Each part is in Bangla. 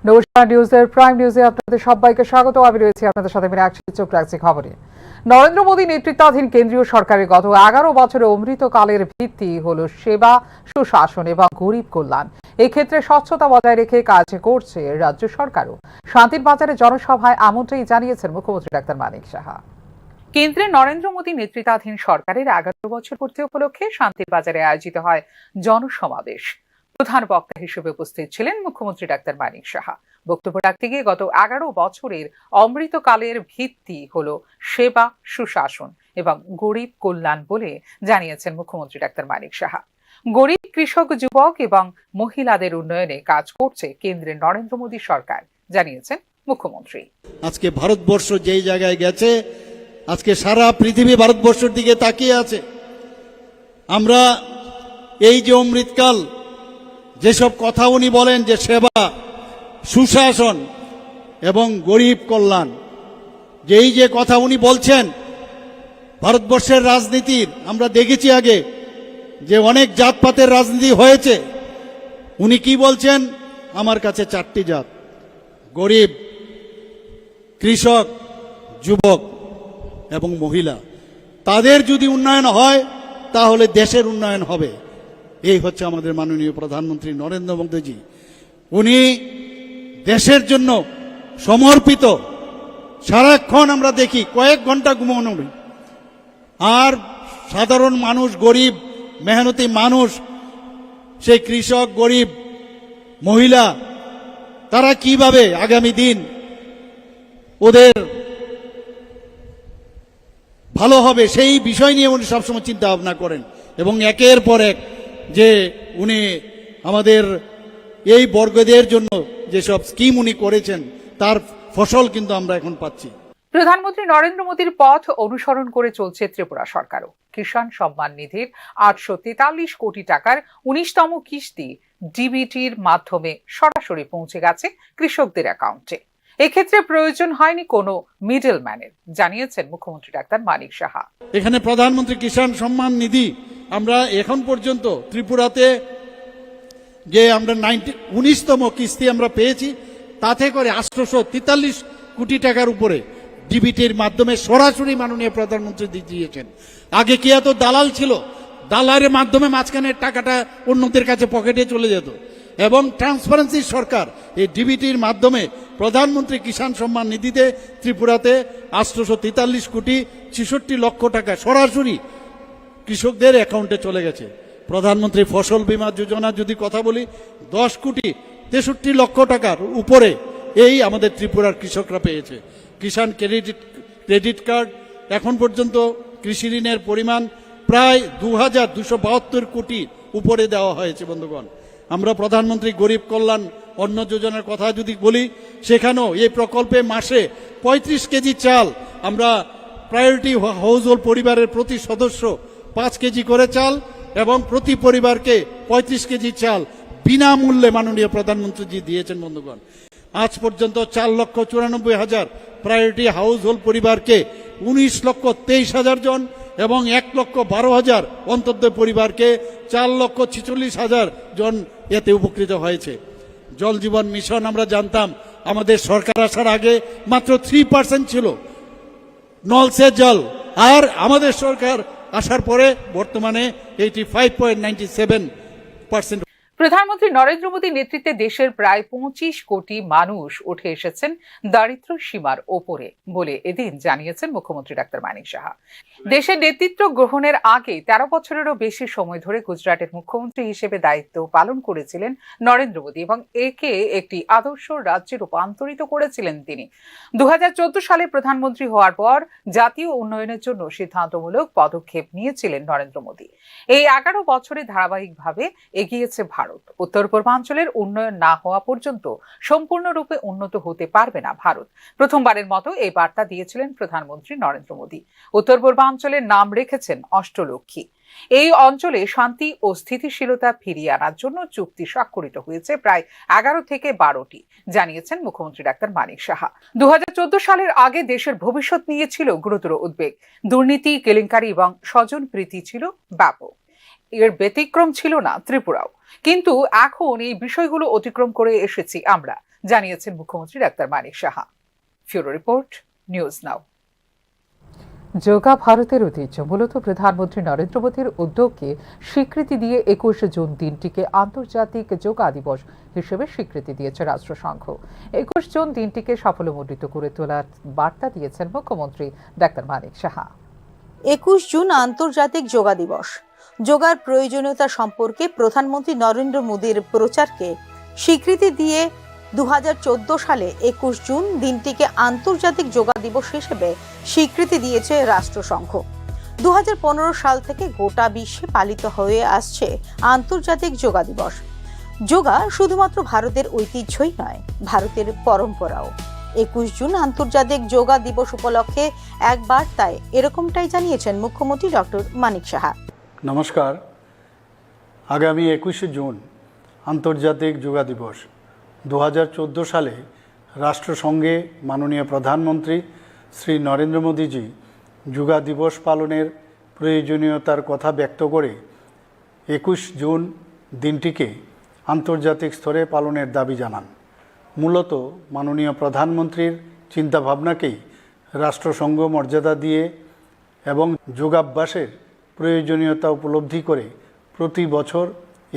নমস্কার, নিউজের প্রাইম নিউজে আপনাদের সবাইকে স্বাগত। আমি রয়েছি আপনাদের সাথে চোখ রাখছি খবরে। নরেন্দ্র মোদী নেতৃত্বাধীন কেন্দ্রীয় সরকারের গত 11 বছরে অমৃতকালের ভিত্তি হলো সেবা, সুশাসন এবং গরিব কল্যাণ। এই ক্ষেত্রে স্বচ্ছতা বজায় রেখে কাজ করছে রাজ্য সরকারও। শান্তির বাজারে জনসভায় এমনটাই জানিয়েছেন মুখ্যমন্ত্রী ডাক্তার মানিক সাহা। কেন্দ্রে নরেন্দ্র মোদী নেতৃত্বাধীন সরকারের 11 বছর পূর্তি উপলক্ষে শান্তির বাজারে আয়োজিত হয় জনসমাবেশ। প্রধান বক্তা হিসেবে উপস্থিত ছিলেন মুখ্যমন্ত্রী ডাক্তার মানিক সাহা। বক্তব্য রাখতে গিয়ে গত 11 বছরের অমৃতকালের ভিত্তি হলো সেবা, সুশাসন এবং গরিব কল্যাণ বলে জানিয়েছেন মুখ্যমন্ত্রী ডাক্তার মানিক সাহা। গরিব, কৃষক, যুবক এবং মহিলাদের উন্নয়নে কাজ করছে কেন্দ্রের নরেন্দ্র মোদী সরকার, জানিয়েছেন মুখ্যমন্ত্রী। আজকে ভারতবর্ষ যেই জায়গায় গেছে, আজকে সারা পৃথিবী ভারতবর্ষের দিকে তাকিয়ে আছে। আমরা এই যে অমৃতকাল, যেসব কথা উনি বলেন যে সেবা, সুশাসন এবং গরিব কল্যাণ, যেই যে কথা উনি বলছেন, ভারতবর্ষের রাজনীতির আমরা দেখেছি আগে যে অনেক জাতপাতের রাজনীতি হয়েছে। উনি কি বলছেন? আমার কাছে 4টি জাত, গরিব, কৃষক, যুবক এবং মহিলা। তাদের যদি উন্নয়ন হয় তাহলে দেশের উন্নয়ন হবে। এই হচ্ছে আমাদের মাননীয় প্রধানমন্ত্রী নরেন্দ্র মোদীজি। উনি দেশের জন্য সমর্পিত। সারাক্ষণ আমরা দেখি কয়েক ঘন্টা ঘুমানো নেই। আর সাধারণ মানুষ, গরিব মেহনতি মানুষ, সেই কৃষক, গরিব, মহিলা, তারা কিভাবে আগামী দিন ওদের ভালো হবে সেই বিষয় নিয়ে উনি সবসময় চিন্তা ভাবনা করেন। এবং একের পর এক যে উনি আমাদের এই বর্গদের জন্য যেসব স্কিম উনি করেছেন, তার ফসল কিন্তু আমরা এখন পাচ্ছি। প্রধানমন্ত্রী নরেন্দ্র মোদীর পথ অনুসরণ করে চলছে ত্রিপুরা সরকারও। কিষাণ সম্মান নিধির 843 কোটি টাকার 19তম কিস্তি ডিবিটির মাধ্যমে সরাসরি পৌঁছে গেছে কৃষকদের অ্যাকাউন্টে। এক্ষেত্রে প্রয়োজন হয়নি কোনো মিডল ম্যানের, জানিয়েছেন মুখ্যমন্ত্রী ডাক্তার মানিক সাহা। এখানে প্রধানমন্ত্রী কিষাণ সম্মান নিধি আমরা এখন পর্যন্ত ত্রিপুরাতে যে আমরা 19তম কিস্তি আমরা পেয়েছি, তাতে করে 843 কোটি টাকার উপরে ডিবিটির মাধ্যমে সরাসরি মাননীয় প্রধানমন্ত্রী দিয়েছেন। আগে কি এত দালাল ছিল? দালালের মাধ্যমে মাঝখানের টাকাটা অন্যদের কাছে পকেটে চলে যেত। এবং ট্রান্সপারেন্সি সরকার এই ডিবিটির মাধ্যমে প্রধানমন্ত্রী কিষাণ সম্মান নিধিতে ত্রিপুরাতে 843 কোটি 66 লক্ষ টাকা সরাসরি কৃষকদের অ্যাকাউন্টে চলে গেছে। প্রধানমন্ত্রী ফসল বীমা যোজনা যদি কথা বলি, 10 কোটি 63 লক্ষ টাকার উপরে এই আমাদের ত্রিপুরার কৃষকরা পেয়েছে। কিষাণ ক্রেডিট কার্ড, এখন পর্যন্ত কৃষি ঋণের পরিমাণ প্রায় 2272 কোটি উপরে দেওয়া হয়েছে। বন্ধুগণ, আমরা প্রধানমন্ত্রী গরিব কল্যাণ অন্ন যোজনার কথা যদি বলি, সেখানেও এই প্রকল্পে মাসে 35 কেজি চাল আমরা প্রায়োরিটি হাউস হোল্ড পরিবারের প্রতি সদস্য 5 কেজি করে চাল এবং প্রতি পরিবারকে 35 কেজি চাল বিনামূল্যে মাননীয় প্রধানমন্ত্রীজি দিয়েছেন। বন্ধুগণ, আজ পর্যন্ত 4,94,000 প্রায়োরিটি হাউস হোল্ড পরিবারকে 19,23,000 জন এবং 1,12,000 অন্তর্দয় পরিবারকে 4,46,000 জন এতে উপকৃত হয়েছে। জল জীবন মিশন আমরা জানতাম আমাদের সরকার আসার আগে মাত্র 3% ছিল নল সে জল, আর আমাদের সরকার আসার পরে বর্তমানে 85.97%। প্রধানমন্ত্রী নরেন্দ্র মোদীর নেতৃত্বে দেশের প্রায় 25 কোটি মানুষ উঠে এসেছেন দারিদ্র সীমার ওপরে বলে এদিন জানিয়েছেন মুখ্যমন্ত্রী ডাক্তার মানিক সাহা। দেশের নেতৃত্ব গ্রহণের আগে 13 বছরেরও বেশি সময় ধরে গুজরাটের মুখ্যমন্ত্রী হিসেবে দায়িত্ব পালন করেছিলেন নরেন্দ্র মোদী এবং একে একটি আদর্শ রাজ্যে রূপান্তরিত করেছিলেন তিনি। 2014 সালে প্রধানমন্ত্রী হওয়ার পর জাতীয় উন্নয়নের জন্য সিদ্ধান্তমূলক পদক্ষেপ নিয়েছিলেন নরেন্দ্র মোদী। এই 11 বছরে ধারাবাহিকভাবে এগিয়েছে ভারত। উত্তর পূর্বাঞ্চলের উন্নয়ন না হওয়া পর্যন্ত সম্পূর্ণরূপে উন্নত হতে পারবে না ভারত। প্রথমবারের মতো এই বার্তা দিয়েছিলেন প্রধানমন্ত্রী নরেন্দ্র মোদী। উত্তর পূর্বাঞ্চলের নাম রেখেছেন অষ্টলক্ষ্মী। এই অঞ্চলে শান্তি ও স্থিতিশীলতা ফিরিয়ে আনার জন্য চুক্তি স্বাক্ষরিত হয়েছে প্রায় 11 থেকে 12টি, জানিয়েছেন মুখ্যমন্ত্রী ডাক্তার মানিক সাহা। 2014 সালের আগে দেশের ভবিষ্যৎ নিয়ে ছিল গুরুতর উদ্বেগ। দুর্নীতি, কেলেঙ্কারি এবং স্বজন প্রীতি ছিল ব্যাপক। এর ব্যতিক্রম ছিল না ত্রিপুরাও। কিন্তু এখন এই বিষয়গুলো অতিক্রম করে এসেছি আমরা। জানিয়েছেন মুখ্যমন্ত্রী ডাক্তার Manik Saha. Bureau report, news now. Yoga ভারতের ঐতিহ্য। মূলত প্রধানমন্ত্রী নরেন্দ্র মোদীর উদ্যোগকে স্বীকৃতি দিয়ে 21 জুন দিনটিকে আন্তর্জাতিক যোগা দিবস হিসেবে স্বীকৃতি দিয়েছে রাষ্ট্রসংঘ। 21 জুন দিনটিকে সাফল্যমণ্ডিত করে তোলার বার্তা দিয়েছেন মুখ্যমন্ত্রী ডাক্তার মানিক সাহা। 21 জুন আন্তর্জাতিক যোগা দিবস। যোগার প্রয়োজনীয়তা সম্পর্কে প্রধানমন্ত্রী নরেন্দ্র মোদীর প্রচারকে স্বীকৃতি দিয়ে 2014 সালে 21 জুন দিনটিকে আন্তর্জাতিক যোগা দিবস হিসেবে স্বীকৃতি দিয়েছে রাষ্ট্রসংঘ। 2015 সাল থেকে গোটা বিশ্বে পালিত হয়ে আসছে আন্তর্জাতিক যোগা দিবস। যোগা শুধুমাত্র ভারতের ঐতিহ্যই নয়, ভারতের পরম্পরাও। 21 জুন আন্তর্জাতিক যোগা দিবস উপলক্ষে এক বার্তায় এরকমটাই জানিয়েছেন মুখ্যমন্ত্রী ডক্টর মানিক সাহা। নমস্কার। আগামী 21 জুন আন্তর্জাতিক যোগা দিবস। 2014 সালে রাষ্ট্রসংঘে মাননীয় প্রধানমন্ত্রী শ্রী নরেন্দ্র মোদীজি যোগা দিবস পালনের প্রয়োজনীয়তার কথা ব্যক্ত করে 21 জুন দিনটিকে আন্তর্জাতিক স্তরে পালনের দাবি জানান। মূলত মাননীয় প্রধানমন্ত্রীর চিন্তাভাবনাকেই রাষ্ট্রসংঘ মর্যাদা দিয়ে এবং যোগাভ্যাসের প্রয়োজনীয়তা উপলব্ধি করে প্রতি বছর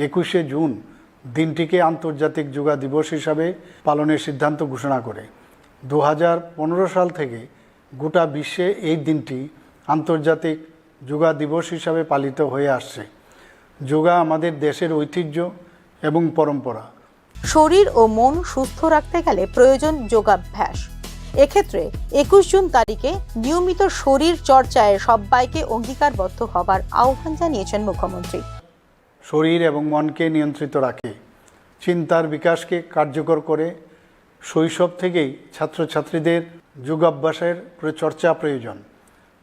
21শে জুন দিনটিকে আন্তর্জাতিক যোগা দিবস হিসাবে পালনের সিদ্ধান্ত ঘোষণা করে। 2015 সাল থেকে গোটা বিশ্বে এই দিনটি আন্তর্জাতিক যোগা দিবস হিসাবে পালিত হয়ে আসছে। যোগা আমাদের দেশের ঐতিহ্য এবং পরম্পরা। শরীর ও মন সুস্থ রাখতে গেলে প্রয়োজন যোগাভ্যাস। এক্ষেত্রে 21 জুন তারিখে নিয়মিত শরীর চর্চায় সবাইকে অঙ্গীকারবদ্ধ হবার আহ্বান জানিয়েছেন মুখ্যমন্ত্রী। শরীর এবং মনকে নিয়ন্ত্রিত রাখে, চিন্তার বিকাশকে কার্যকর করে। শৈশব থেকেই ছাত্রছাত্রীদের যোগাভ্যাসের চর্চা প্রয়োজন।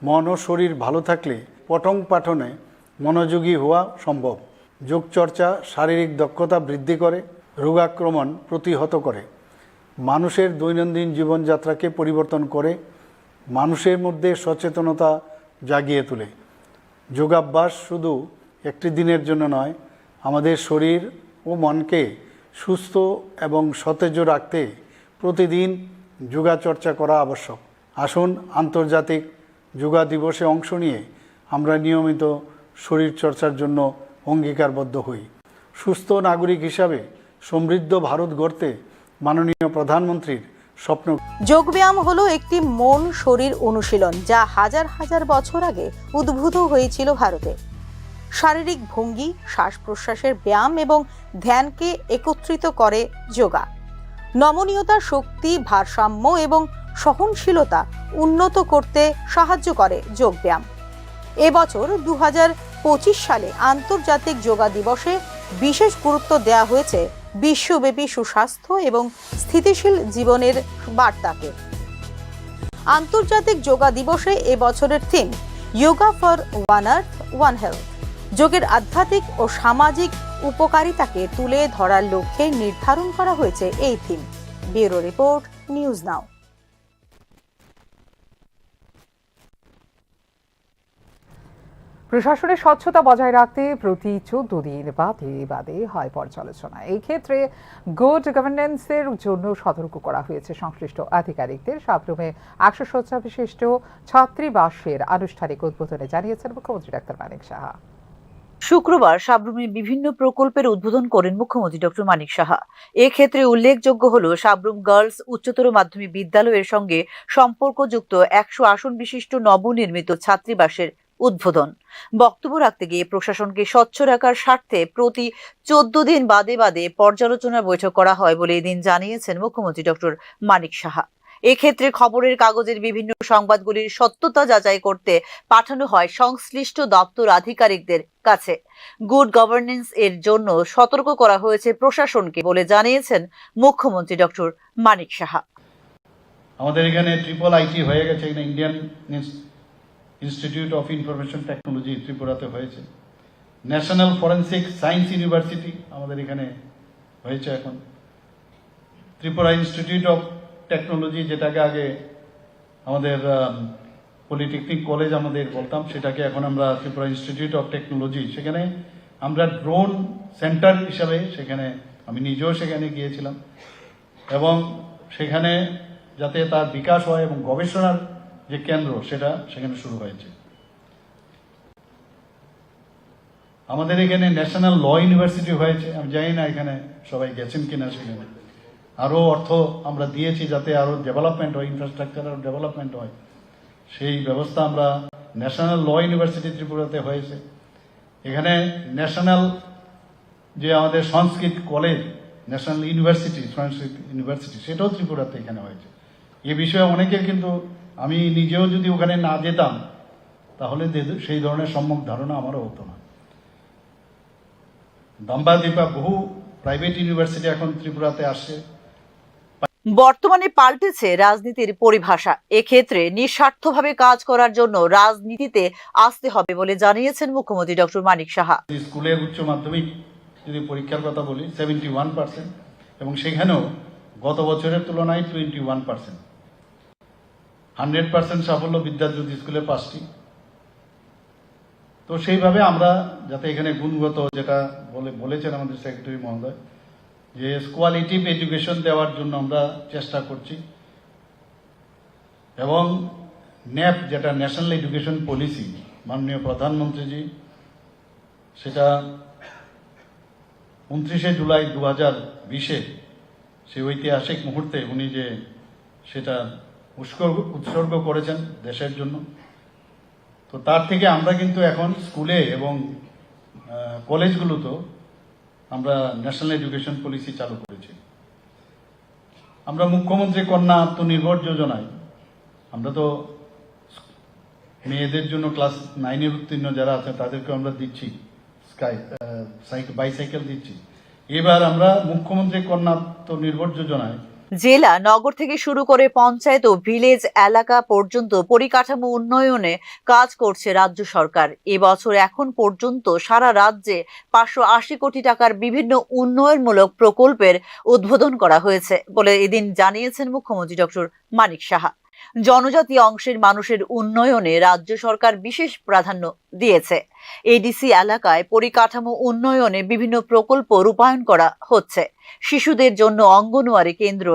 মন ও শরীর ভালো থাকলে পঠন পাঠনে মনোযোগী হওয়া সম্ভব। যোগচর্চা শারীরিক দক্ষতা বৃদ্ধি করে, রোগাক্রমণ প্রতিহত করে, মানুষের দৈনন্দিন জীবনযাত্রাকে পরিবর্তন করে, মানুষের মধ্যে সচেতনতা জাগিয়ে তোলে। যোগাভ্যাস শুধু একটি দিনের জন্য নয়, আমাদের শরীর ও মনকে সুস্থ এবং সতেজ রাখতে প্রতিদিন যোগাচর্চা করা আবশ্যক। আসুন আন্তর্জাতিক যোগা দিবসে অংশ নিয়ে আমরা নিয়মিত শরীরচর্চার জন্য অঙ্গীকারবদ্ধ হই। সুস্থ নাগরিক হিসাবে সমৃদ্ধ ভারত গড়তে মাননীয় প্রধানমন্ত্রীর স্বপ্ন। যোগব্যায়াম হলো একটি মন শরীর অনুশীলন যা হাজার হাজার বছর আগে উদ্ভূত হয়েছিল ভারতে। শারীরিক ভঙ্গি, শ্বাস প্রশ্বাসের ব্যায়াম এবং ধ্যানকে একত্রিত করে যোগা। নমনীয়তা, শক্তি, ভারসাম্য এবং সহনশীলতা উন্নত করতে সাহায্য করে যোগব্যায়াম। এবছর 2025 সালে আন্তর্জাতিক যোগা দিবসে বিশেষ গুরুত্ব দেওয়া হয়েছে বিশ্বব্যাপী সুস্বাস্থ্য এবং স্থিতিশীল জীবনের বার্তাকে। আন্তর্জাতিক যোগা দিবসে এবছরের theme yoga for one earth one health. যোগের আধ্যাত্মিক ও সামাজিক উপকারিতাকে তুলে ধরার লক্ষ্যে নির্ধারণ করা হয়েছে এই থিম। ব্যুরো রিপোর্ট, নিউজ নাও। প্রশাসনের স্বচ্ছতা বজায় রাখতে প্রতি 14 দিন বাদে হয় পর্যালোচনা। এই ক্ষেত্রে গুড গভর্নেন্সের জন্য সতর্ক করা হয়েছে সংশ্লিষ্ট আধিকারিকদের। সাবরুমে 100 শয্যা বিশিষ্ট ছাত্রীবাসের আনুষ্ঠানিক উদ্বোধনে জানিয়েছেন মুখ্যমন্ত্রী ডাক্তার মানিক সাহা। শুক্রবার সাবরুমে বিভিন্ন প্রকল্পের উদ্বোধন করেন মুখ্যমন্ত্রী ডক্টর মানিক সাহা। এক্ষেত্রে উল্লেখযোগ্য হল সাবরুম গার্লস উচ্চতর মাধ্যমিক বিদ্যালয়ের সঙ্গে সম্পর্কযুক্ত 100 আসন বিশিষ্ট নবনির্মিত ছাত্রীবাসের উদ্বোধন। বক্তব্য রাখতে গিয়ে প্রশাসনকে স্বচ্ছ রাখার স্বার্থে প্রতি 14 দিন বাদে পর্যালোচনা বৈঠক করা হয় বলে এদিন জানিয়েছেন মুখ্যমন্ত্রী ডক্টর মানিক সাহা। এক্ষেত্রে খবরের কাগজের বিভিন্ন সংবাদগুলির সত্যতা যাচাই করতে পাঠানো হয় সংশ্লিষ্ট দপ্তর আধিকারিকদের কাছে। গুড গভর্নেন্স এর জন্য সতর্ক করা হয়েছে প্রশাসনকে বলে জানিয়েছেন মুখ্যমন্ত্রী ডক্টর মানিক সাহা। আমাদের এখানে IIIT হয়ে গেছে, এখানে Indian institute of information technology ত্রিপুরাতে হয়েছে। ন্যাশনাল ফরেন্সিক সায়েন্স ইউনিভার্সিটি আমাদের এখানে হয়েছে। এখন ত্রিপুরা ইনস্টিটিউট অফ টেকনোলজি, যেটাকে আগে আমাদের পলিটেকনিক কলেজ আমাদের বলতাম, সেটাকে এখন আমরা ত্রিপুরা ইনস্টিটিউট অফ টেকনোলজি, সেখানে আমরা ড্রোন সেন্টার হিসাবে সেখানে আমি নিজেও সেখানে গিয়েছিলাম। এবং সেখানে যাতে তার বিকাশ হয় এবং গবেষণার যে কেন্দ্র সেটা সেখানে শুরু হয়েছে। আমাদের এখানে ন্যাশনাল ল ইউনিভার্সিটি হয়েছে, আমি জানি না এখানে সবাই গেছেন কিনা, সেখানে আরও অর্থ আমরা দিয়েছি যাতে আরও ডেভেলপমেন্ট হয়, ইনফ্রাস্ট্রাকচার আরও ডেভেলপমেন্ট হয়, সেই ব্যবস্থা আমরা ন্যাশনাল ল ইউনিভার্সিটি ত্রিপুরাতে হয়েছে। এখানে ন্যাশনাল যে আমাদের সংস্কৃত কলেজ, ন্যাশনাল ইউনিভার্সিটি সংস্কৃত ইউনিভার্সিটি, সেটাও ত্রিপুরাতে এখানে হয়েছে। এ বিষয়ে অনেকের কিন্তু, আমি নিজেও যদি ওখানে না যেতাম তাহলে সেই ধরনের সম্যক ধারণা আমারও হতো না। দাম্বা দীপা বহু প্রাইভেট ইউনিভার্সিটি এখন ত্রিপুরাতে আসছে। বর্তমানে পাল্টেছে রাজনীতির পরিভাষা। এক্ষেত্রে নিঃস্বার্থভাবে কাজ করার জন্য রাজনীতিতে আসতে হবে বলে জানিয়েছেন মুখ্যমন্ত্রী ডক্টর মানিক সাহা। স্কুলের উচ্চ মাধ্যমিক যদি পরীক্ষার কথা বলি 71%, এবং সেখানেও গত বছরের তুলনায় 21%। 100% সাফল্য বিদ্যাজ্যোতি স্কুলের 5টি। তো সেইভাবে আমরা যাতে এখানে গুণগত, যেটা বলেছেন আমাদের সেক্রেটারি মহোদয়, যে কোয়ালিটিভ এডুকেশন দেওয়ার জন্য আমরা চেষ্টা করছি। এবং ন্যাপ, যেটা ন্যাশনাল এডুকেশন পলিসি, মাননীয় প্রধানমন্ত্রীজি সেটা 29শে জুলাই 2020-এ সেই ঐতিহাসিক মুহূর্তে উনি যে সেটা উৎসর্গ করেছেন দেশের জন্য, তো তার থেকে আমরা কিন্তু এখন স্কুলে এবং কলেজগুলোতেও আমরা ন্যাশনাল এডুকেশন পলিসি চালু করেছি। আমরা মুখ্যমন্ত্রী কন্যা আত্মনির্ভর যোজনায় আমরা তো মেয়েদের জন্য ক্লাস 9-এর উত্তীর্ণ যারা আছে তাদেরকে আমরা দিচ্ছি বাইসাইকেল দিচ্ছি। এবার আমরা মুখ্যমন্ত্রী কন্যা আত্মনির্ভর যোজনায় জেলা, নগর থেকে শুরু করে পঞ্চায়েত ও ভিলেজ এলাকা পর্যন্ত পরিকাঠামো উন্নয়নে কাজ করছে রাজ্য সরকার। এবছর এখন পর্যন্ত সারা রাজ্যে 580 কোটি টাকার বিভিন্ন উন্নয়নমূলক প্রকল্পের উদ্বোধন করা হয়েছে বলে এদিন জানিয়েছেন মুখ্যমন্ত্রী ডক্টর মানিক সাহা। জনজাতি অংশের মানুষের উন্নয়নে রাজ্য সরকার বিশেষ প্রাধান্য দিয়েছে। এডিসি এলাকায় পরিকাঠামো উন্নয়নে বিভিন্ন প্রকল্প রূপায়ণ করা হচ্ছে। শিশুদের জন্য অঙ্গনওয়াড়ি কেন্দ্র,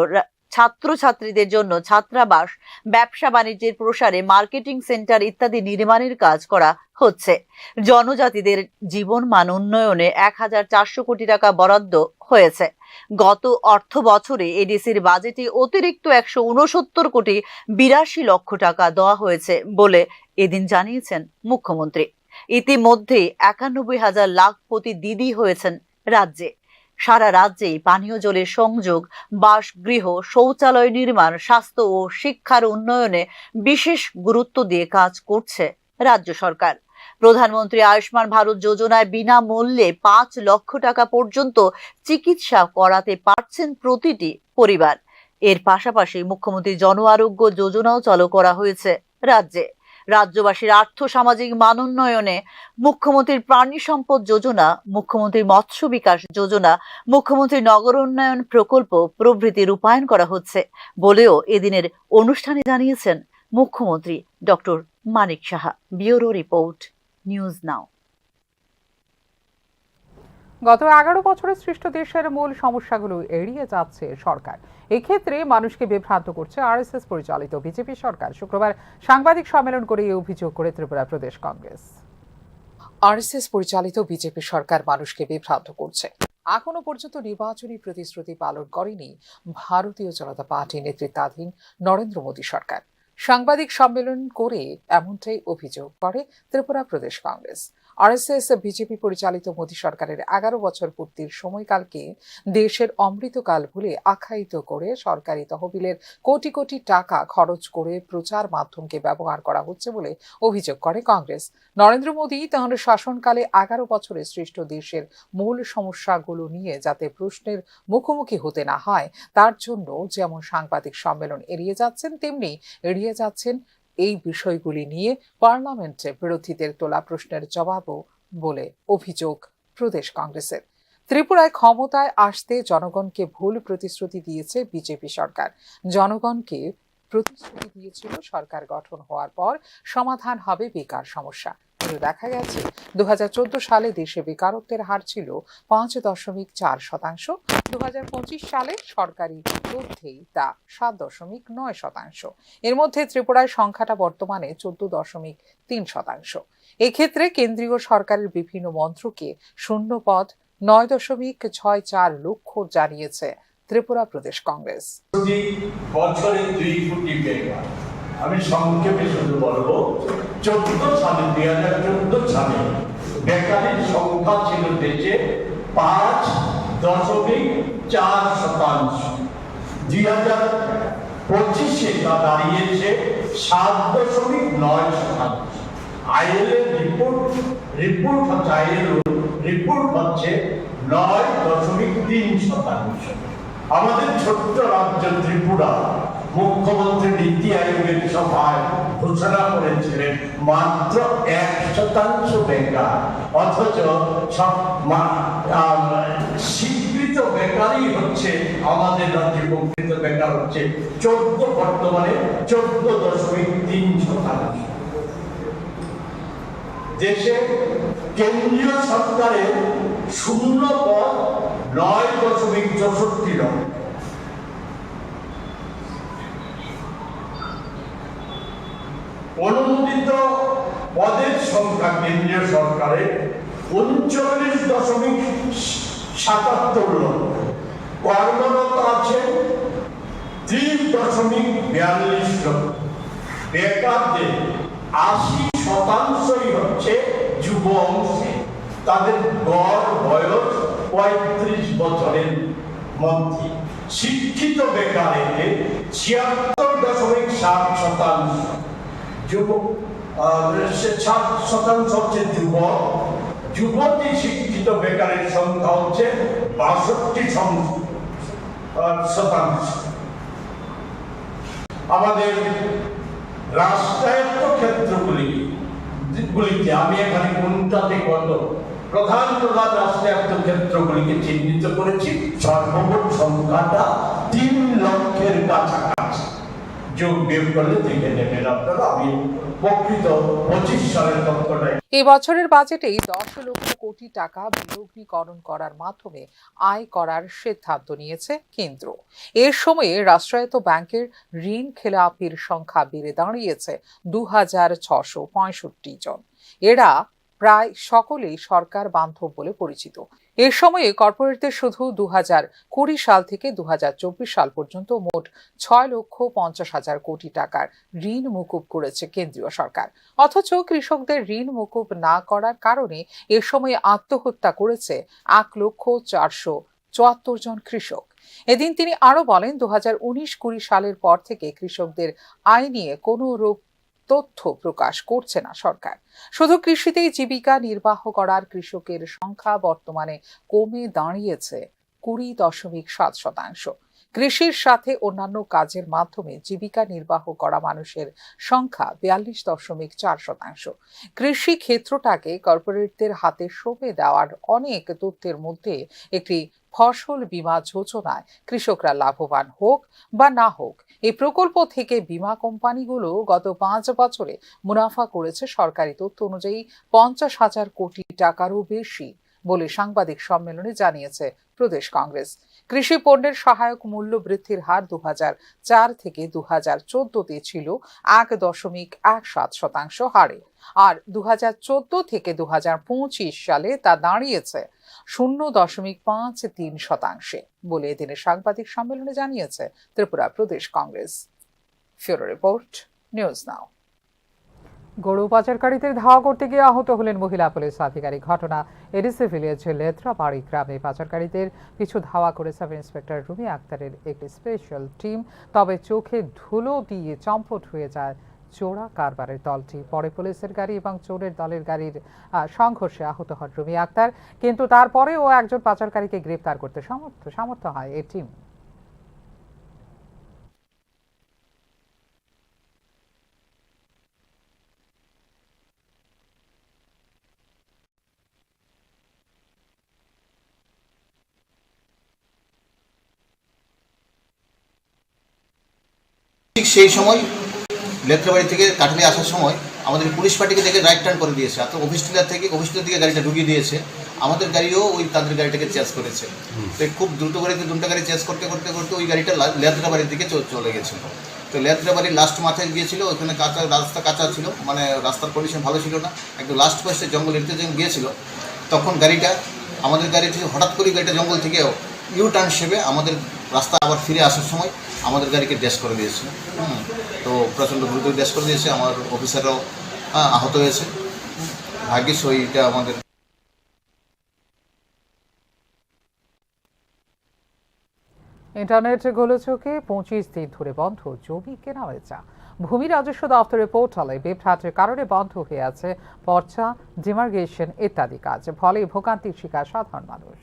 ছাত্রছাত্রীদের জন্য ছাত্রাবাস, ব্যবসা বাণিজ্যের প্রসারে মার্কেটিং সেন্টার ইত্যাদি নির্মাণের কাজ করা হচ্ছে। জনজাতিদের জীবনমান উন্নয়নে 1400 কোটি টাকা বরাদ্দ হয়েছে। গত অর্থ বছরে এডিসির বাজেটে অতিরিক্ত 169 কোটি 82 লক্ষ টাকা দেওয়া হয়েছে বলে এদিন জানিয়েছেন মুখ্যমন্ত্রী। ইতিমধ্যে 91,000 লাখপতি দিদি হয়েছেন রাজ্যে। সারা রাজ্যে পানীয় জলের সংযোগ, বাসগৃহ, শৌচালয় নির্মাণ, স্বাস্থ্য ও শিক্ষার উন্নয়নে বিশেষ গুরুত্ব দিয়ে কাজ করছে রাজ্য সরকার। প্রধানমন্ত্রী আয়ুষ্মান ভারত যোজনায় বিনামূল্যে 5 লক্ষ টাকা পর্যন্ত চিকিৎসা করাতে পারছেন প্রতিটি পরিবার। এর পাশাপাশি মুখ্যমন্ত্রী জন আরোগ্য যোজনাও চালু করা হয়েছে রাজ্যে। রাজ্যবাসীর আর্থ সামাজিক মান উন্নয়নে মুখ্যমন্ত্রীর প্রাণী সম্পদ যোজনা, মুখ্যমন্ত্রীর মৎস্য বিকাশ যোজনা, মুখ্যমন্ত্রী নগর উন্নয়ন প্রকল্প প্রভৃতি রূপায়ণ করা হচ্ছে বলেও এদিনের অনুষ্ঠানে জানিয়েছেন মুখ্যমন্ত্রী doctor Manik Saha. Bureau report, news now. গত 11 বছরে সৃষ্ট দেশের মূল সমস্যাগুলো এড়িয়ে যাচ্ছে সরকার। এক্ষেত্রে মানুষকে বিভ্রান্ত করছে আরএসএস পরিচালিত বিজেপি সরকার। শুক্রবার সাংবাদিক সম্মেলন করে এই অভিযোগ করে ত্রিপুরা প্রদেশ কংগ্রেস। আরএসএস পরিচালিত বিজেপি সরকার মানুষকে বিভ্রান্ত করছে। এখনো পর্যন্ত নির্বাচনী প্রতিশ্রুতি পালন করেনি ভারতীয় জনতা পার্টি নেতৃত্বাধীন নরেন্দ্র মোদী সরকার। সাংবাদিক সম্মেলন করে এমনটাই অভিযোগ করে ত্রিপুরা প্রদেশ কংগ্রেস। আরএসএস বিজেপি পরিচালিত মোদী সরকারের 11 বছর পূর্তির সময়কালকে দেশের অমৃতকাল বলে আখ্যায়িত করে সরকারি তহবিলের কোটি কোটি টাকা খরচ করে প্রচার মাধ্যমকে ব্যবহার করা হচ্ছে বলে অভিযোগ করে কংগ্রেস। নরেন্দ্র মোদী তাঁর শাসনকালে 11 বছরে সৃষ্ট দেশের মূল সমস্যাগুলো নিয়ে যাতে প্রশ্নের মুখোমুখি হতে না হয় তার জন্য যেমন সাংবাদিক সম্মেলন এড়িয়ে যাচ্ছেন, তেমনি এড়িয়ে যাচ্ছেন এই বিষয়গুলি নিয়ে পার্লামেন্টে বিরোধীদের তোলা প্রশ্নের জবাবও বলে অভিযোগ প্রদেশ কংগ্রেসের। ত্রিপুরায় ক্ষমতায় আসতে জনগণকে ভুল প্রতিশ্রুতি দিয়েছে বিজেপি সরকার। জনগণকে প্রতিশ্রুতি দিয়েছিল সরকার গঠন হওয়ার পর সমাধান হবে বেকার সমস্যা, কিন্তু দেখা গেছে 2014 সালে দেশে বেকারত্বের হার ছিল 5.4%। 2025 সালে সরকারি তথ্যেই তা 7.9%। এর মধ্যে ত্রিপুরায় সংখ্যাটা বর্তমানে 14.3%। এক্ষেত্রে কেন্দ্রীয় সরকারের বিভিন্ন মন্ত্রকে শূন্য পদ 9.64 লক্ষ জানিয়েছে ত্রিপুরা প্রদেশ কংগ্রেস। বছরে 2 কোটি বেকার। আমি সংক্ষেপে শুধু বলবো 2014 সালে বেকারের সংখ্যা ছিল দেশে 5.4%। 2025 তা দাঁড়িয়েছে 7.9%। আইএলএ রিপোর্ট হচ্ছে 9.3%। আমাদের ছোট্ট রাজ্য ত্রিপুরা মুখ্যমন্ত্রী নীতি আয়োগের সভায় ঘোষণা করেছিলেন মাত্র 1% বেকার, অথচ স্বীকৃত বেকারই হচ্ছে আমাদের রাজ্যে প্রকৃত বেকার হচ্ছে বর্তমানে 14.3%। দেশে কেন্দ্রীয় সরকারের শূন্য পদ 9.64 লক্ষ। অনুমোদিত পদের সংখ্যা কেন্দ্রীয় সরকারের 39.77 লক্ষ। কর্মরত আছে 3.42 লক্ষ। বেকারদের 80% হচ্ছে যুব অংশে, তাদের গড় বয়স 35 বছরের মধ্যে। শিক্ষিত বেকারের 76.7%। যুবক 7% হচ্ছে যুবক। যুবতী শিক্ষিত বেকারের সংখ্যা হচ্ছে 62%। আমাদের রাষ্ট্রায়ত্ত ক্ষেত্রগুলিতে আমি এখানে কোনটাতে কত প্রধান রাষ্ট্রায়ত্ত ক্ষেত্রগুলিকে চিহ্নিত করেছি। সর্বমোট সংখ্যাটা 3 লক্ষের কাছাকাছি। যোগ বিয়োগ করলে দেখে নেবেন আপনারা। আমি প্রকৃত 25 সালের তথ্যটাই। এই বছরের বাজেটেই 10 লক্ষ কোটি টাকা বিলগ্নীকরণ করার মাধ্যমে আয় করার সিদ্ধান্ত নিয়েছে কেন্দ্র। এর সময়ে রাষ্ট্রায়ত্ত ব্যাংকের ঋণ খেলাপির সংখ্যা বেড়ে দাঁড়িয়েছে 2665 জন। এরা প্রায় সকলেই সরকার বান্ধব বলে পরিচিত। এর সময়ে কর্পোরেটদের শুধু 2020 সাল থেকে 2024 সাল পর্যন্ত মোট 6,50,000 কোটি টাকার ঋণ মকুব করেছে কেন্দ্রীয় সরকার। অথচ কৃষকদের ঋণ মকুব না করার কারণে এ সময়ে আত্মহত্যা করেছে 1,474 জন কৃষক। এদিন তিনি আরো বলেন, 2019-20 সালের পর থেকে কৃষকদের আয় নিয়ে কোনো রূপ তথ্য প্রকাশ করছে না সরকার। শুধু কৃষিতেই জীবিকা নির্বাহ করার কৃষকের সংখ্যা বর্তমানে কমে দাঁড়িয়েছে 20.7%। কৃষির সাথে অন্যান্য কাজের মাধ্যমে জীবিকা নির্বাহ করা মানুষের সংখ্যা 42.4%। কৃষি ক্ষেত্রটাকে কর্পোরেটদের হাতে সঁপে দেওয়ার অনেক তথ্যের মধ্যে একটি ফসল বীমা যোজনায় কৃষকরা লাভবান হোক বা না হোক, এই প্রকল্প থেকে বীমা কোম্পানিগুলো গত 5 বছরে মুনাফা করেছে সরকারি তথ্য অনুযায়ী 50,000 কোটি টাকারও বেশি বলে সাংবাদিক সম্মেলনে জানিয়েছে প্রদেশ কংগ্রেস। কৃষি পণ্যের সহায়ক মূল্য বৃদ্ধির হার 2004 থেকে 2014-তে ছিল 1.17% হারে, আর 2014 থেকে 2025 সালে তা দাঁড়িয়েছে 0.53% বলে এদিনের সাংবাদিক সম্মেলনে জানিয়েছে Tripura Pradesh Congress. Bureau report, news now. গরু পাচারকারীদের ধাওয়া করতে গিয়ে আহত হলেন মহিলা পুলিশ আধিকারিক। ঘটনা এডিসি ভিলেজের লেত্রাবাড়ি গ্রামে। পাচারকারীদের পিছু ধাওয়া করে সাব ইন্সপেক্টর রুমি আক্তারের একটি স্পেশাল টিম। তবে চোখে ধুলো দিয়ে চম্পট হয়ে যায় চোরা কারবারের দলটি। পরে পুলিশের গাড়ি এবং চোরের দলের গাড়ির সংঘর্ষে আহত হন রুমি আক্তার, কিন্তু তারপরেও একজন পাচারকারীকে গ্রেফতার করতে সমর্থ হয় এই টিম। ঠিক সেই সময় লেত্রাবাড়ি থেকে কাঠালি আসার সময় আমাদের পুলিশ পার্টিকে দেখে রাইট টার্ন করে দিয়েছে, অর্থাৎ অফিস টিলার দিকে গাড়িটা ঢুকিয়ে দিয়েছে, আমাদের গাড়িও ওই তাদের গাড়িটাকে চেঞ্জ করেছে। তো খুব দ্রুত গাড়িতে দুটো গাড়ি চেঞ্জ করতে করতে করতে ওই গাড়িটা লেদ্রাবাড়ির দিকে চলে গেছিল। তো লেদ্রাবাড়ির লাস্ট মাথায় গিয়েছিল, ওইখানে রাস্তা কাঁচা ছিল, মানে রাস্তার কন্ডিশন ভালো ছিল না, একদম লাস্ট পাশে জঙ্গল এরিতে যখন গিয়েছিল তখন আমাদের গাড়ি থেকে হঠাৎ করে গাড়িটা জঙ্গল থেকে ইউ টার্ন হিসেবে আমাদের রাস্তা আবার ফিরে আসার সময় আমাদের গাড়িকে ড্যাশ করে দিয়েছে। তো প্রচণ্ড দ্রুত ড্যাশ করে দিয়েছে, আমার অফিসাররাও আহত হয়েছে। ভাগ্যিস ওইটা আমাদের ইন্টারনেট গোলযোগে 25 দিন ধরে বন্ধ জমি কেনাবেচা। ভূমি রাজস্ব দপ্তরের পোর্টালে বিভ্রাটের কারণে বন্ধ হয়ে আছে পর্চা, ডিমার্গেশন ইত্যাদি কাজ, ফলে ভোগান্তির শিকার সাধারণ মানুষ।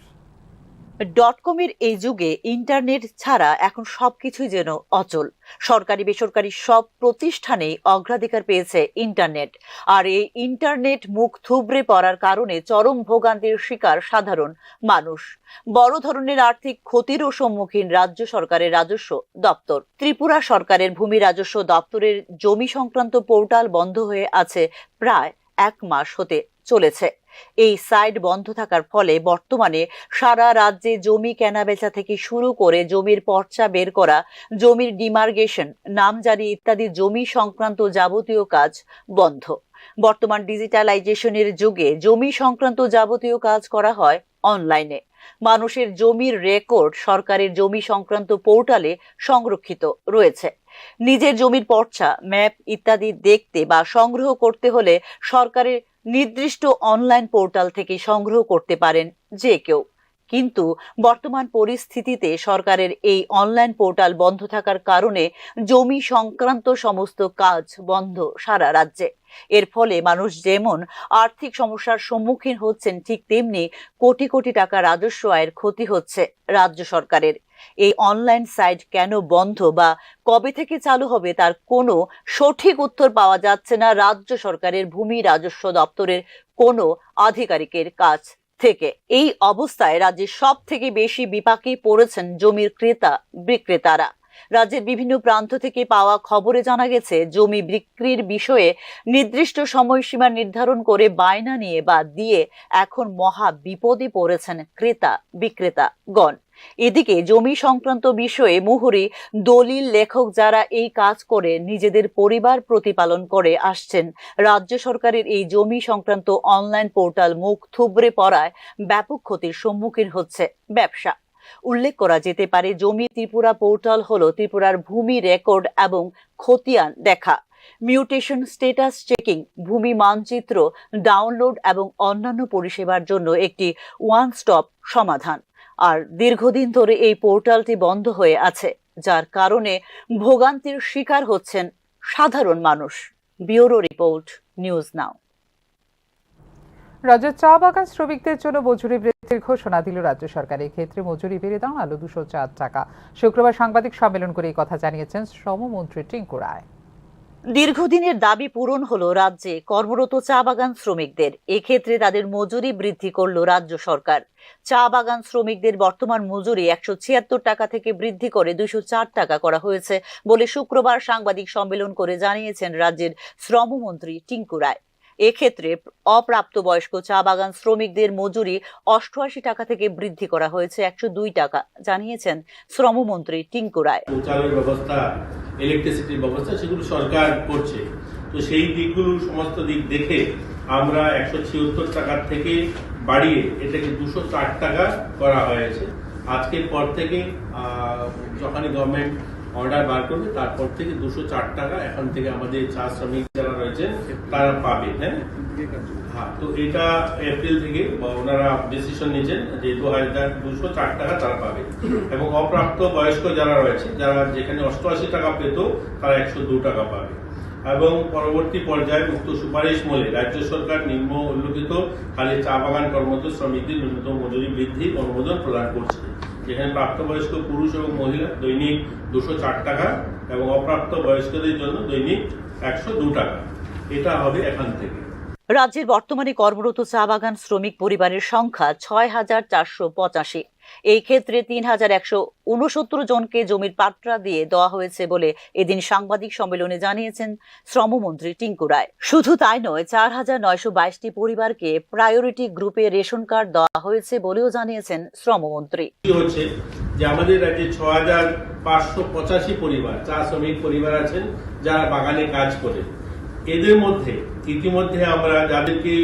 .com-এর এই যুগে ইন্টারনেট ছাড়া এখন সবকিছুই যেন অচল। সরকারি বেসরকারি সব প্রতিষ্ঠানেই অগ্রাধিকার পেয়েছে ইন্টারনেট, আর এই ইন্টারনেট মুখ থুবড়ে পড়ার কারণে চরম ভোগান্তির শিকার সাধারণ মানুষ। বড় ধরনের আর্থিক ক্ষতিরও সম্মুখীন রাজ্য সরকারের রাজস্ব দপ্তর। ত্রিপুরা সরকারের ভূমি রাজস্ব দপ্তরের জমি সংক্রান্ত পোর্টাল বন্ধ হয়ে আছে প্রায় 1 মাস হতে চলেছে। এই সাইট বন্ধ থাকার ফলে বর্তমানে সারা রাজ্যে জমি কেনাবেচা থেকে শুরু করে জমির পর্চা বের করা, জমির ডিমার্গেশন, নামজারি ইত্যাদি জমি সংক্রান্ত যাবতীয় কাজ বন্ধ। বর্তমান ডিজিটালাইজেশনের যুগে জমি সংক্রান্ত যাবতীয় কাজ করা হয় অনলাইনে। মানুষের জমির রেকর্ড সরকারের জমি সংক্রান্ত পোর্টালে সংরক্ষিত রয়েছে। নিজের জমির পর্চা, ম্যাপ ইত্যাদি দেখতে বা সংগ্রহ করতে হলে সরকারের নির্দিষ্ট অনলাইন পোর্টাল থেকে সংগ্রহ করতে পারেন যে কেউ। কিন্তু বর্তমান পরিস্থিতিতে সরকারের এই অনলাইন পোর্টাল বন্ধ থাকার কারণে জমি সংক্রান্ত সমস্ত কাজ বন্ধ সারা রাজ্যে। এর ফলে মানুষ যেমন আর্থিক সমস্যার সম্মুখীন হচ্ছেন, ঠিক তেমনি কোটি কোটি টাকা রাজস্ব আয়ের ক্ষতি হচ্ছে রাজ্য সরকারের। এই অনলাইন সাইট কেন বন্ধ বা কবে থেকে চালু হবে তার কোনো সঠিক উত্তর পাওয়া যাচ্ছে না রাজ্য সরকারের ভূমি রাজস্ব দপ্তরের কোনো আধিকারিকের কাছ থেকে। এই অবস্থায় রাজ্যের সব থেকে বেশি বিপাকে পড়েছেন জমির ক্রেতা বিক্রেতারা। রাজ্যের বিভিন্ন প্রান্ত থেকে পাওয়া খবরে জানা গেছে, জমি বিক্রির বিষয়ে নির্দিষ্ট সময়সীমা নির্ধারণ করে বায়না নিয়ে বা দিয়ে এখন মহা বিপদে পড়েছেন ক্রেতা বিক্রেতাগণ। এদিকে জমি সংক্রান্ত বিষয়ে মুহুরী দলিল লেখক যারা এই কাজ করে নিজেদের পরিবার প্রতিপালন করে আসছেন, রাজ্য সরকারের এই জমি সংক্রান্ত অনলাইন পোর্টাল মুখ থুবড়ে পড়ায় ব্যাপক ক্ষতির সম্মুখীন হচ্ছে ব্যবসা। উল্লেখ করা যেতে পারে, জমি ত্রিপুরা পোর্টাল হলো ত্রিপুরার ভূমি রেকর্ড এবং খতিয়ান দেখা, মিউটেশন স্ট্যাটাস চেকিং, ভূমি মানচিত্র ডাউনলোড এবং অন্যান্য পরিষেবার জন্য একটি ওয়ান স্টপ সমাধান। আর দীর্ঘদিন ধরে এই পোর্টালটি বন্ধ হয়ে আছে, যার কারণে ভোগান্তির শিকার হচ্ছেন সাধারণ মানুষ। ব্যুরো রিপোর্ট, নিউজ নাও। রাজ্যের চা বাগান শ্রমিকদের জন্য মজুরি বৃদ্ধির ঘোষণা দিল রাজ্য সরকার। এই ক্ষেত্রে মজুরি বেড়ে দাঁড়ালো 204 টাকা। শুক্রবার সাংবাদিক সম্মেলন করে এই কথা জানিয়েছেন শ্রমমন্ত্রী টিঙ্কু রায়। দীর্ঘদিনের দাবি পূরণ হলো রাজ্যে কর্মরত চা বাগান শ্রমিকদের। এক্ষেত্রে তাদের মজুরি বৃদ্ধি করল রাজ্য সরকার। চা বাগান শ্রমিকদের বর্তমান মজুরি 176 টাকা থেকে বৃদ্ধি করে 204 টাকা করা হয়েছে বলে শুক্রবার সাংবাদিক সম্মেলন করে জানিয়েছেন রাজ্যের শ্রমমন্ত্রী টিঙ্কু রায়। এক্ষেত্রে অপ্রাপ্তবয়স্ক চা বাগান শ্রমিকদের মজুরি 88 টাকা থেকে বৃদ্ধি করা হয়েছে 102 টাকা, জানিয়েছেন শ্রমমন্ত্রী টিঙ্কু রায়। চালের ব্যবস্থা, ইলেকট্রিসিটির ব্যবস্থা সেগুলো সরকার করছে। তো সেই দিকগুলো সমস্ত দিক দেখে আমরা 176 টাকার থেকে বাড়িয়ে এটাকে 204 টাকা করা হয়েছে। আজকের পর থেকে যখনই গভর্নমেন্ট অর্ডার বার করবে তারপর থেকে 204 টাকা এখন থেকে আমাদের চা শ্রমিক যারা রয়েছেন তারা পাবে। হ্যাঁ, তো এটা এপ্রিল থেকে ওনারা ডিসিশন নিয়েছেন যে 204 টাকা তারা পাবে। এবং অপ্রাপ্ত বয়স্ক যারা রয়েছে, যারা যেখানে 88 টাকা পেত, তারা 102 টাকা পাবে। এবং পরবর্তী পর্যায়ে মুক্ত সুপারিশ মূলে রাজ্য সরকার নিম্ন উল্লেখিত খালি চা বাগান কর্মরত শ্রমিকদের ন্যূনতম মজুরি বৃদ্ধি অনুমোদন প্রদান করছে, যেখানে প্রাপ্তবয়স্ক পুরুষ এবং মহিলা দৈনিক 204 টাকা এবং অপ্রাপ্ত বয়স্কদের জন্য দৈনিক 102 টাকা। এটা হবে এখান থেকে। রাজ্যের বর্তমানে কর্মরত চা বাগান শ্রমিক পরিবারের সংখ্যা 6485। এই ক্ষেত্রে ৩,১৬৯ জনকে জমির পাট্টা দিয়ে দেওয়া হয়েছে বলে এদিন সাংবাদিক সম্মেলনে জানিয়েছেন শ্রমমন্ত্রী টিঙ্কু রায়। শুধু তাই নয়, ৪,৯২২টি পরিবারকে প্রায়োরিটি গ্রুপে রেশন কার্ড দেওয়া হয়েছে বলেও জানিয়েছেন শ্রমমন্ত্রী। হচ্ছে যে আমাদের রাজ্যে ৬,৫৮৫ পরিবার চা শ্রমিক পরিবার আছেন যারা বাগানে কাজ করে। এদের মধ্যে ইতিমধ্যে আমরা যাদেরকে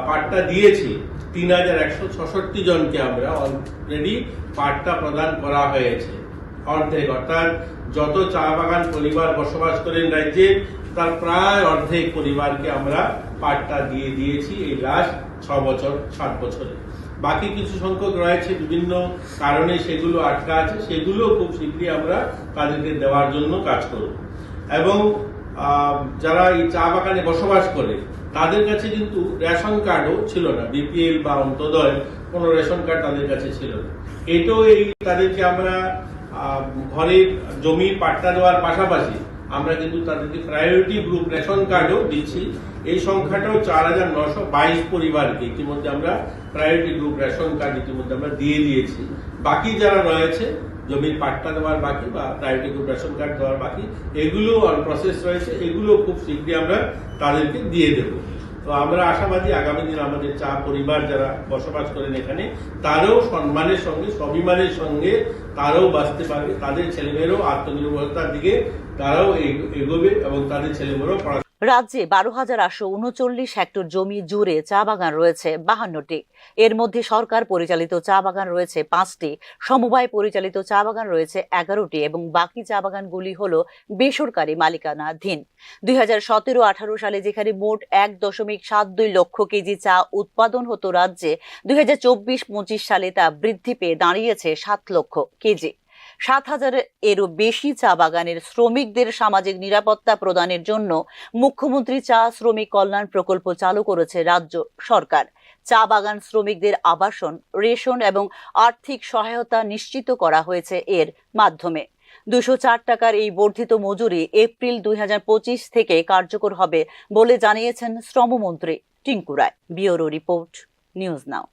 পাট্টা দিয়েছি ৩,১৬৬ জনকে আমরা অলরেডি পাট্টা প্রদান করা হয়েছে অর্ধেক, অর্থাৎ যত চা বাগান পরিবার বসবাস করেন রাজ্যে তার প্রায় অর্ধেক পরিবারকে আমরা পাট্টা দিয়ে দিয়েছি এই লাস্ট 6 বছরে। বাকি কিছু সংখ্যক রয়েছে বিভিন্ন কারণে সেগুলো আটকা আছে, সেগুলো খুব শীঘ্রই আমরা তাদেরকে দেওয়ার জন্য কাজ করব। এবং যারা এই চা বাগানে বসবাস করে তাদের কাছে কিন্তু রেশন কার্ডও ছিল না, বিপিএল বা অন্তোদয় কোনো রেশন কার্ড তাদের কাছে ছিল না। এটাও তাদেরকে আমরা ঘরের জমি পাট্টা দেওয়ার পাশাপাশি আমরা কিন্তু তাদেরকে প্রায়োরিটি গ্রুপ রেশন কার্ডও দিচ্ছি। এই সংখ্যাটাও ৪,৯২২ পরিবারকে ইতিমধ্যে আমরা প্রায়োরিটি গ্রুপ রেশন কার্ড ইতিমধ্যে আমরা দিয়ে দিয়েছি। বাকি যারা রয়েছে জমির পাট্টা দেওয়ার বাকি বা প্রায়োরিটি গ্রুপ রেশন কার্ড দেওয়ার বাকি, এগুলো অন প্রসেস রয়েছে, এগুলো খুব শীঘ্রই আমরা তাদেরকে দিয়ে দেব। তো আমরা আশাবাদী আগামী দিন আমাদের চা পরিবার যারা বসবাস করেন এখানে তারাও সম্মানের সঙ্গে স্বাভিমানের সঙ্গে তারাও বাঁচতে পারবে, তাদের ছেলেমেয়েরাও আত্মনির্ভরতার দিকে তারাও এগোবে এবং তাদের ছেলেমেয়েরাও পড়াশোনা। রাজ্যে ১২,৮৩৯ হেক্টর জমি জুড়ে চা বাগান রয়েছে ৫২টি। এর মধ্যে সরকার পরিচালিত চা বাগান রয়েছে ৫টি, সমবায় পরিচালিত চা বাগান রয়েছে ১১টি এবং বাকি চা বাগানগুলি হল বেসরকারি মালিকানাধীন। ২০১৭-১৮ সালে যেখানে মোট ১.৭২ লক্ষ কেজি চা উৎপাদন হতো রাজ্যে, ২০২৪-২৫ সালে তা বৃদ্ধি পেয়ে দাঁড়িয়েছে ৭ লক্ষ কেজি। ৭,০০০ এরও বেশি চা বাগানের শ্রমিকদের সামাজিক নিরাপত্তা প্রদানের জন্য মুখ্যমন্ত্রী চা শ্রমিক কল্যাণ প্রকল্প চালু করেছে রাজ্য সরকার। চা বাগান শ্রমিকদের আবাসন, রেশন এবং আর্থিক সহায়তা নিশ্চিত করা হয়েছে এর মাধ্যমে। ২০৪ টাকার এই বর্ধিত মজুরি এপ্রিল ২০২৫ থেকে কার্যকর হবে বলে জানিয়েছেন শ্রমমন্ত্রী Tinku Roy. Bureau report, news now.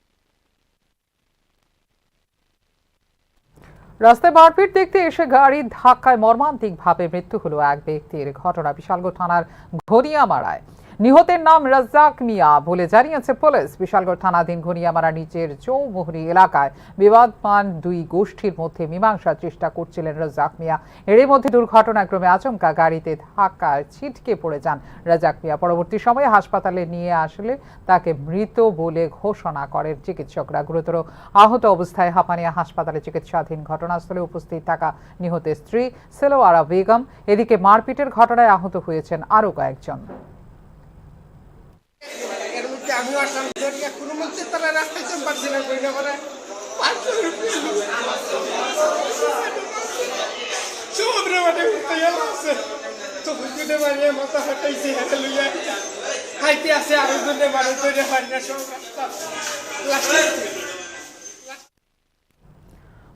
রাস্তায় মারপিট দেখতে এসে গাড়ির ধাক্কায় মর্মান্তিকভাবে মৃত্যু হলো এক ব্যক্তির। ঘটনা বিশালগড় থানার ঘনিয়ামারায়। নিহতের নাম রাজ্জাক মিয়া বলে জানিয়েছে পুলিশ। বিশালগড় থানাধীন ঘনিয়ামারা নিচের চৌমুহরি এলাকায় বিবাদমান দুই গোষ্ঠীর মধ্যে মীমাংসার চেষ্টা করছিলেন রাজ্জাক মিয়া। এরই মধ্যে দুর্ঘটনাক্রমে আচমকা গাড়িতে ধাক্কায় ছিটকে পড়ে যান রাজ্জাক মিয়া। পরবর্তী সময়ে হাসপাতালে নিয়ে আসলে তাকে মৃত বলে ঘোষণা করেন চিকিৎসকরা। গুরুতর আহত অবস্থায় হাপানিয়া হাসপাতালে চিকিৎসাধীন। ঘটনাস্থলে উপস্থিত থাকা নিহতের স্ত্রী সেলোয়ারা বেগম। এদিকে মারপিটের ঘটনায় আহত হয়েছেন আরও কয়েকজন। আমি আসলাম কোনো মধ্যে তারা রাস্তায় পারছি না কই না করে সমুদ্রে মাঠে উঠতে আছে তো বুঝতে পারি মাথা হাঁটাইছে হাতে লইয়া খাইতে আছে আরো জন্য মানুষ তৈরি হয় না সব রাস্তা।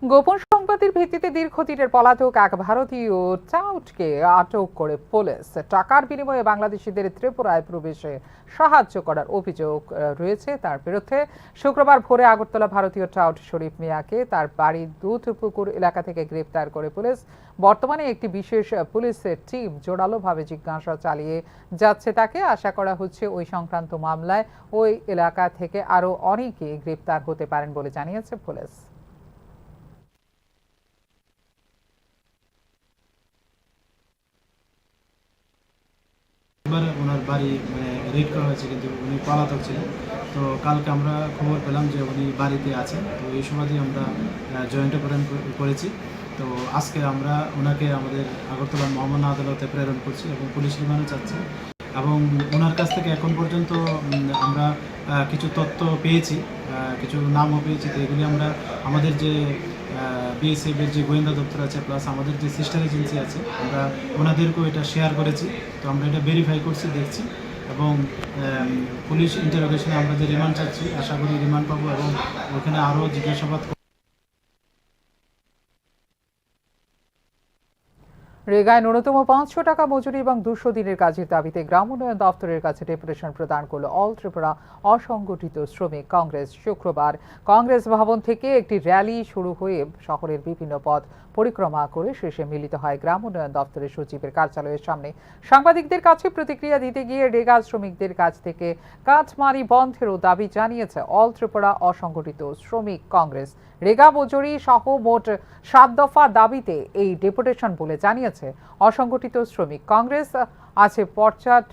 গোপন সংবাদের ভিত্তিতে দীর্ঘদিনের পলাতক এক ভারতীয় টাউটকে আটক করে পুলিশ। টাকার বিনিময়ে বাংলাদেশিদের ত্রিপুরায় প্রবেশে সাহায্য করার অভিযোগ রয়েছে তার বিরুদ্ধে। শুক্রবার ভোরে আগরতলা ভারতীয় টাউট শরীফ মিয়াকে তার বাড়ির দুধপুকুর এলাকা থেকে গ্রেপ্তার করে পুলিশ। বর্তমানে একটি বিশেষ পুলিশের টিম জোরালোভাবে জিজ্ঞাসা চালিয়ে যাচ্ছে তাকে। আশা করা হচ্ছে ওই সংক্রান্ত মামলায় ওই এলাকা থেকে আরও অনেকে গ্রেপ্তার হতে পারেন বলে জানিয়েছে পুলিশ। ওনার বাড়ি রেড করা হয়েছে, কিন্তু উনি পলাতক ছিলেন। তো কালকে আমরা খবর পেলাম যে উনি বাড়িতে আছেন। তো এই সুবাদে আমরা জয়েন্ট অপারেশন করেছি। তো আজকে আমরা ওনাকে আমাদের আগরতলা মহামান্য আদালতে প্রেরণ করছি এবং পুলিশ রিমান্ডে চাচ্ছি। এবং ওনার কাছ থেকে এখন পর্যন্ত আমরা কিছু তথ্য পেয়েছি, কিছু নামও পেয়েছি। তো এগুলি আমরা আমাদের যে বিএসএফ এর যে গোয়েন্দা দপ্তর আছে প্লাস আমাদের যে সিস্টার এজেন্সি আছে আমরা ওনাদেরকেও এটা শেয়ার করেছি। তো আমরা এটা ভেরিফাই করছি, দেখছি এবং পুলিশ ইন্টারোগেশনে আমরা যে রিমান্ড চাচ্ছি আশা করি রিমান্ড পাবো এবং ওখানে আরও জিজ্ঞাসাবাদ। রেগায় ন্যূনতম 500 টাকা মজুরি এবং 200 দিনের কাজের দাবিতে গ্রাম উন্নয়ন দপ্তরের কাছে ডেপুটেশন প্রদান করল অল ত্রিপুরা অসংগঠিত শ্রমিক কংগ্রেস। শুক্রবার কংগ্রেস ভবন থেকে একটি র্যালি শুরু হয়ে শহরের বিভিন্ন পথ পরিক্রমা করে শেষে মিলিত হয় গ্রাম উন্নয়ন দপ্তরের সচিবের কার্যালয়ের সামনে। সাংবাদিকদের কাছে প্রতিক্রিয়া দিতে গিয়ে রেগা শ্রমিকদের কাছ থেকে কাঠমারি বন্ধেরও দাবি জানিয়েছে অল ত্রিপুরা অসংগঠিত শ্রমিক কংগ্রেস। রেগা মজুরি সহ মোট 7 দফা দাবিতে এই ডেপুটেশন বলে জানিয়েছে অসংগঠিত শ্রমিক কংগ্রেস। আছে পশ্চাৎ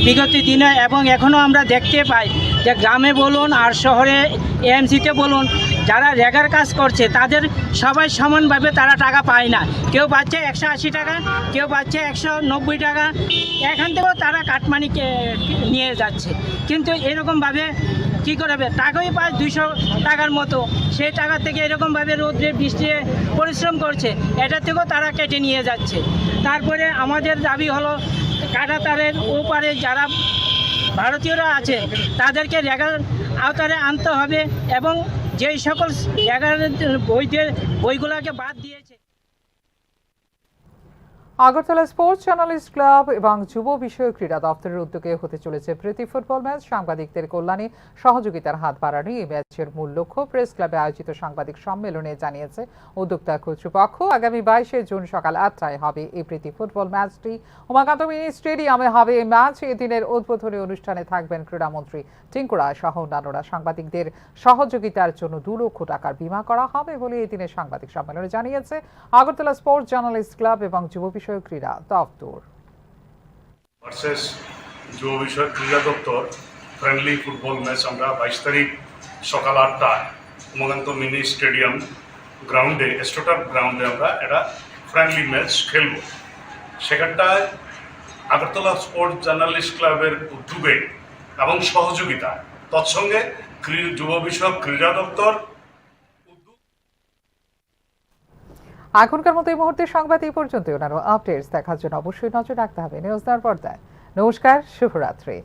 বিগত দিনে এবং এখনও আমরা দেখতে পাই যে গ্রামে বলুন আর শহরে এএমসিতে বলুন, যারা রেগার কাজ করছে তাদের সবাই সমানভাবে তারা টাকা পায় না। কেউ পাচ্ছে 180 টাকা, কেউ পাচ্ছে 190 টাকা, এখান থেকেও তারা কাটমানি নিয়ে যাচ্ছে। কিন্তু এরকমভাবে কী করবে, টাকাই পায় 200 টাকার মতো, সেই টাকা থেকে এরকমভাবে রোদ্রে বৃষ্টি পরিশ্রম করছে, এটা থেকেও তারা কেটে নিয়ে যাচ্ছে। তারপরে আমাদের দাবি হলো কাঁটাতারের ওপারে যারা ভারতীয়রা আছে তাদেরকে রেগার আওতায় আনতে হবে এবং যেই সকল রেগার বইগুলোকে বাদ দিয়েছে। আগরতলা স্পোর্টস জার্নালিস্ট ক্লাব এবং যুব বিষয়ক ক্রীড়া দপ্তরের উদ্যোগে হতে চলেছে প্রীতি ফুটবল ম্যাচ। সাংবাদিকদের কল্যাণে সহযোগিতার হাত বাড়ানো এই ম্যাচের মূল লক্ষ্য। প্রেস ক্লাবে আয়োজিত সাংবাদিক সম্মেলনে জানিয়েছে উদ্যোক্তা কর্তৃপক্ষ। আগামী 22 জুন সকাল 8টায় হবে এই প্রীতি ফুটবল ম্যাচটি। উমাকান্ত মিনি স্টেডিয়ামে হবে এই ম্যাচ। এদিনের উদ্বোধনী অনুষ্ঠানে থাকবেন ক্রীড়ামন্ত্রী টিঙ্কু রায় সহ অন্যান্যরা। সাংবাদিকদের সহযোগিতার জন্য 2 লক্ষ টাকার বীমা করা হবে বলে এদিনের সাংবাদিক সম্মেলনে জানিয়েছে আগরতলা স্পোর্টস জার্নালিস্ট ক্লাব এবং যুব বিষয়ক ক্রীড়া দপ্তর। ভার্সেস যুব বিষয়ক ক্রীড়া দপ্তর ফ্রেন্ডলি ফুটবল ম্যাচ আমরা 22 তারিখ সকাল 8টায় উমাকান্ত মিনি স্টেডিয়াম গ্রাউন্ডে, স্টোটার গ্রাউন্ডে আমরা একটা ফ্রেন্ডলি ম্যাচ খেলব। সেখানটায় আগরতলা স্পোর্টস জার্নালিস্ট ক্লাবের উদ্যোগে এবং সহযোগিতা তৎসঙ্গে যুব বিষয়ক ক্রীড়া দপ্তর। এখনকার মতো এই মুহূর্তে সংবাদ এই পর্যন্ত। অন্যান্য আপডেটস দেখার জন্য অবশ্যই নজর রাখতে হবে নিউজ দেওয়ার পর্দায়। নমস্কার, শুভরাত্রি।